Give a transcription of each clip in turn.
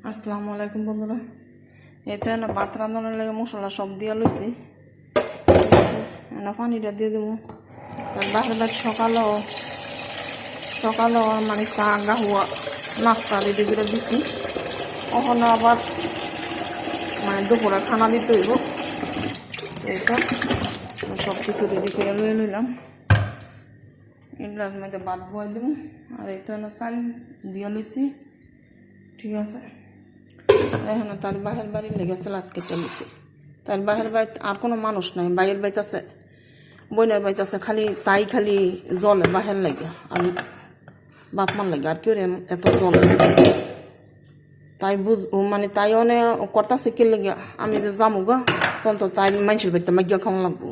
আসসালামু আলাইকুম বন্ধুরা। এতে না ভাত রান্নার লাগে মশলা সব দিয়া লইছি, না পানিটা দিয়ে দেবো। তার বাসা সকালেও মানে চা গাহুয়া নাস্তা রেডি করে দিছি। ওখানে আবার মানে দুপুরে খানা দিতে হইব। এইটা সব কিছু রেডি করে লয়ে নিলাম। এগুলোর মধ্যে ভাত বয়ে দেবো। আর এই তো না চাল দিয়ে লইছি, ঠিক আছে। এখন তার বাহের বাড়ির লেগে সালাদ কেটে নিছি। তার বাহের বাড়িতে আর কোনো মানুষ নাই, বাইরের বাড়িতে আছে, বইনের বাড়িতে আছে, খালি জলে বাহের লাগে আর বাপ মার লাগে, আর কেউ এত জলে তাই মানে তাই অনেক করতেছে কে লেগে আমি যে যামু গা তখন তো তাই মানুষের বাড়িতে মাগিয়া খাওয়া লাগবো।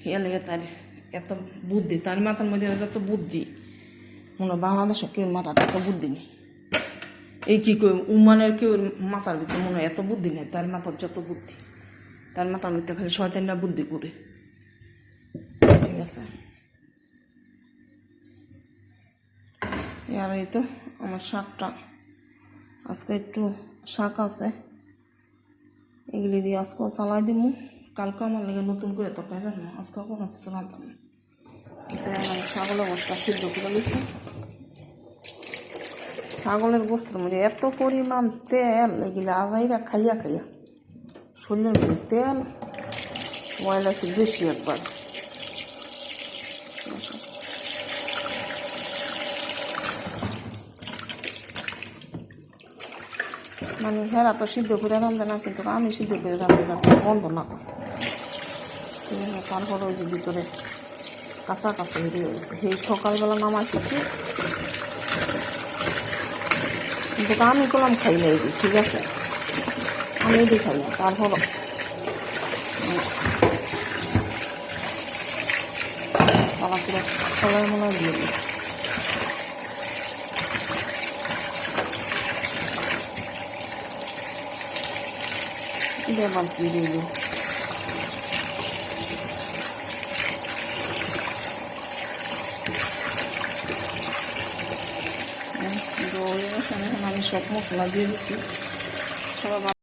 এ লেগে তার এত বুদ্ধি, তার মাথার মধ্যে যত বুদ্ধি, মনে হয় বাংলাদেশে কেউ মাথাতে এত বুদ্ধি নেই। এই কি কই উমানের কেউ মাথার ভিতরে মনে হয় এত বুদ্ধি নেই, তার মাথার যত বুদ্ধি, তার মাথার ভিতরে খালি শয়তানরা বুদ্ধি করে, ঠিক আছে। আর এই তো আমার শাকটা আজকে একটু শাক আছে, এগুলি দিয়ে আজকেও চালাই দিব। কালকে আমার লেগে নতুন করে তরকারি রান্না, আজকে কোনো কিছু রান্তাম না। ছাগলের গোষ্ঠটা সিদ্ধ করে দিচ্ছি। ছাগলের গোষ্ঠের মধ্যে এত পরিমাণ তেল, এগুলো আজাইরা খাইয়া শরীরের মধ্যে তেল ময়লা আছে বেশি একবার। মানে হেরা তো সিদ্ধ করে রাঁধে না, কিন্তু আমি সিদ্ধ করে রাঁধতে যাতে বন্ধ না করে। তারপরে ওই যে ভিতরে কাঁচা হয়ে গেছে, সেই সকালবেলা নামাইতেছি, কিন্তু আমি করলাম খাই না, এই ঠিক আছে, আমি এটি খাই না। তারপর তারা পুরো সবাই মনে দিয়ে দিই। এবার কি দিয়ে দিই, আমি সব মশলা দিয়ে দিচ্ছি। সবাই